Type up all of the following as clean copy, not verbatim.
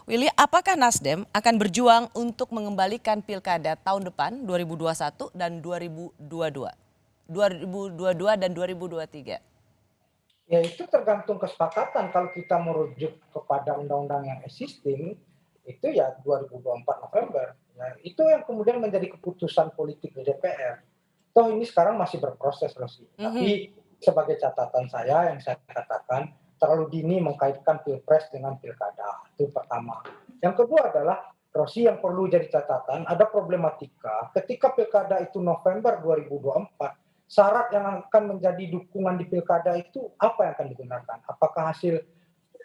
Willy, apakah Nasdem akan berjuang untuk mengembalikan pilkada tahun depan 2021 dan 2022? 2022 dan 2023? Ya itu tergantung kesepakatan. Kalau kita merujuk kepada undang-undang yang existing, itu ya 2024 November. Nah, itu yang kemudian menjadi keputusan politik di DPR. Toh ini sekarang masih berproses, Rosi. Tapi sebagai catatan saya yang saya katakan, terlalu dini mengkaitkan pilpres dengan pilkada. Itu pertama. Yang kedua adalah, Rosi, yang perlu jadi catatan, ada problematika ketika pilkada itu November 2024, syarat yang akan menjadi dukungan di pilkada itu apa yang akan digunakan? Apakah hasil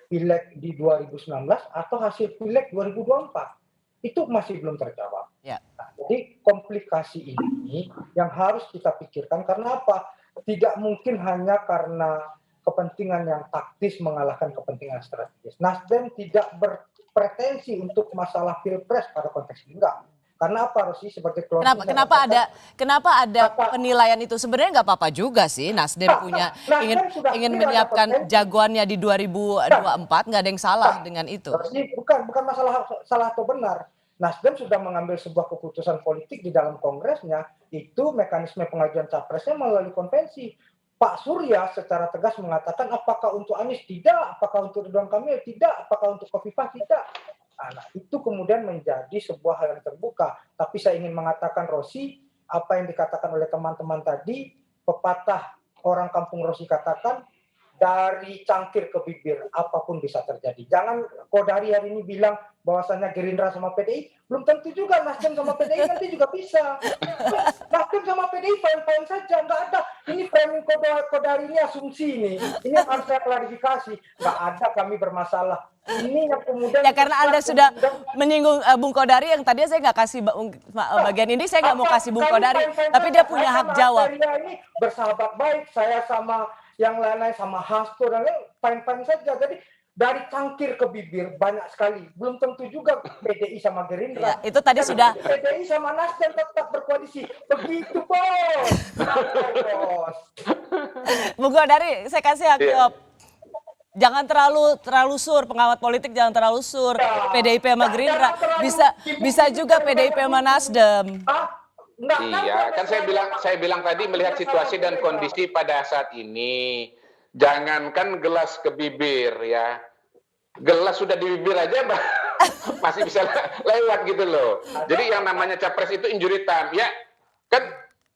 pileg di 2019 atau hasil pileg 2024? Itu masih belum terjawab. Ya. Nah, jadi komplikasi ini yang harus kita pikirkan karena apa? Tidak mungkin hanya karena kepentingan yang taktis mengalahkan kepentingan strategis. Nasdem tidak berpretensi untuk masalah pilpres pada konteks ini, enggak. Karena apa, Rosi, sebagai kelompok Kenapa ada penilaian itu? Sebenarnya nggak apa-apa juga sih Nasdem punya ingin menyiapkan jagoannya di 2024, nggak ada yang salah dengan itu. Rosi, bukan masalah salah atau benar. Nasdem sudah mengambil sebuah keputusan politik di dalam kongresnya, itu mekanisme pengajuan capresnya melalui konvensi. Pak Surya secara tegas mengatakan apakah untuk Anies tidak, apakah untuk Ridwan Kamil tidak, apakah untuk Khofifah tidak. Nah, itu kemudian menjadi sebuah hal yang terbuka. Tapi saya ingin mengatakan, Rosi, apa yang dikatakan oleh teman-teman tadi, pepatah orang kampung Rosi katakan, dari cangkir ke bibir, apapun bisa terjadi. Jangan Kodari hari ini bilang bahwasannya Gerindra sama PDI, belum tentu juga Nasdem sama PDI nanti juga bisa. Nasdem sama PDI fine-fine saja, nggak ada. Ini framing Kodari ini asumsi ini. Ini yang harus saya klarifikasi. Nggak ada kami bermasalah. Ini yang kemudian ya karena Anda sudah menyinggung Bung Kodari yang tadinya saya nggak kasih bagian ini, saya nggak mau kasih Bung Kodari, tapi dia punya hak jawab. Ini bersahabat baik, saya sama yang lain-lain sama Hasto dan lain fine-fine saja. Jadi dari cangkir ke bibir banyak sekali. Belum tentu juga PDI sama Gerindra. Ya, itu tadi sudah. PDI sama Nasdem tetap berkoalisi. Begitu, Bos. Bung Kodari, saya kasih hak jawab. Jangan terlalu sur, pengamat politik jangan terlalu sur. PDIP sama Gerindra bisa juga PDIP sama Nasdem. Iya, kan saya bilang tadi melihat situasi dan kondisi pada saat ini, jangankan gelas ke bibir ya, gelas sudah di bibir aja masih bisa lewat gitu loh. Jadi yang namanya capres itu injury time ya,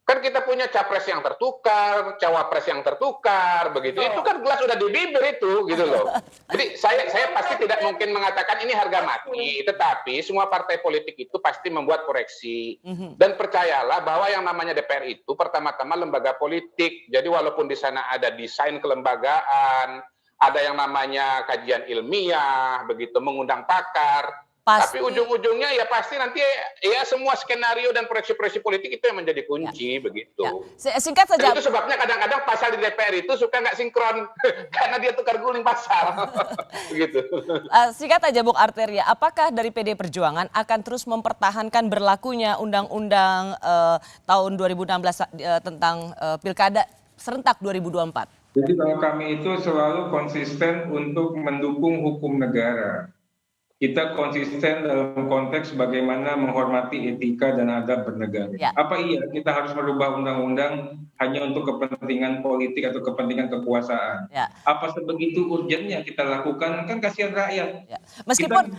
kan kita punya capres yang tertukar, cawapres yang tertukar, begitu. Itu kan gelas sudah di bibir itu, gitu loh. Jadi saya pasti tidak mungkin mengatakan ini harga mati, tetapi semua partai politik itu pasti membuat koreksi. Dan percayalah bahwa yang namanya DPR itu pertama-tama lembaga politik. Jadi walaupun di sana ada desain kelembagaan, ada yang namanya kajian ilmiah, begitu mengundang pakar. Tapi ujung-ujungnya ya pasti nanti ya semua skenario dan proyeksi-proyeksi politik itu yang menjadi kunci begitu. Ya. Singkat saja. Itu sebabnya kadang-kadang pasal di DPR itu suka nggak sinkron karena dia tukar guling pasal. Begitu. Singkat aja Bung Arteria, apakah dari PD Perjuangan akan terus mempertahankan berlakunya undang-undang tahun 2016 tentang pilkada serentak 2024? Jadi kalau kami itu selalu konsisten untuk mendukung hukum negara. Kita konsisten dalam konteks bagaimana menghormati etika dan adab bernegara. Ya. Apa iya kita harus merubah undang-undang hanya untuk kepentingan politik atau kepentingan kekuasaan? Ya. Apa sebegitu urgennya kita lakukan? Kan kasihan rakyat. Ya. Meskipun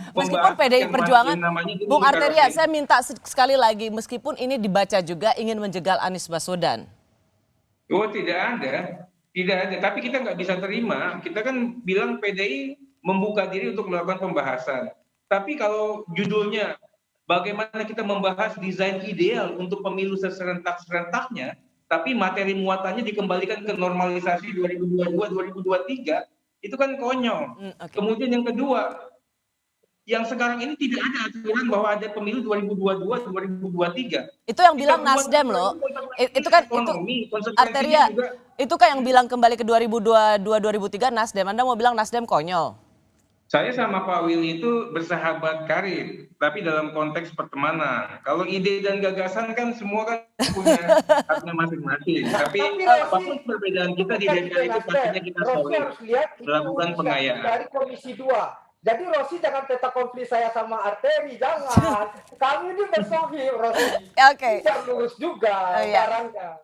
PDI Perjuangan, Bung Arteria, saya minta sekali lagi, meskipun ini dibaca juga ingin menjegal Anies Baswedan. Oh tidak ada. Tapi kita nggak bisa terima. Kita kan bilang PDI membuka diri untuk melakukan pembahasan. Tapi kalau judulnya bagaimana kita membahas desain ideal untuk pemilu serentak-serentaknya, tapi materi muatannya dikembalikan ke normalisasi 2022-2023, itu kan konyol. Okay. Kemudian yang kedua, yang sekarang ini tidak ada aturan bahwa ada pemilu 2022-2023. Itu yang bilang Nasdem loh. Itu kan Arteria, itu kan yang bilang kembali ke 2022-2023 Nasdem. Anda mau bilang Nasdem konyol? Saya sama Pak Willy itu bersahabat karib, tapi dalam konteks pertemanan. Kalau ide dan gagasan kan semua kan punya haknya masing-masing. Tapi apapun perbedaan kita di DPR itu pastinya kita solid melakukan pengayaan. Dari Komisi 2, Jadi Rosi jangan peta konflik saya sama Arteri, jangan. Kami ini bersohib, Rosi. Oke. Tidak lurus juga Oh, iya. barangnya.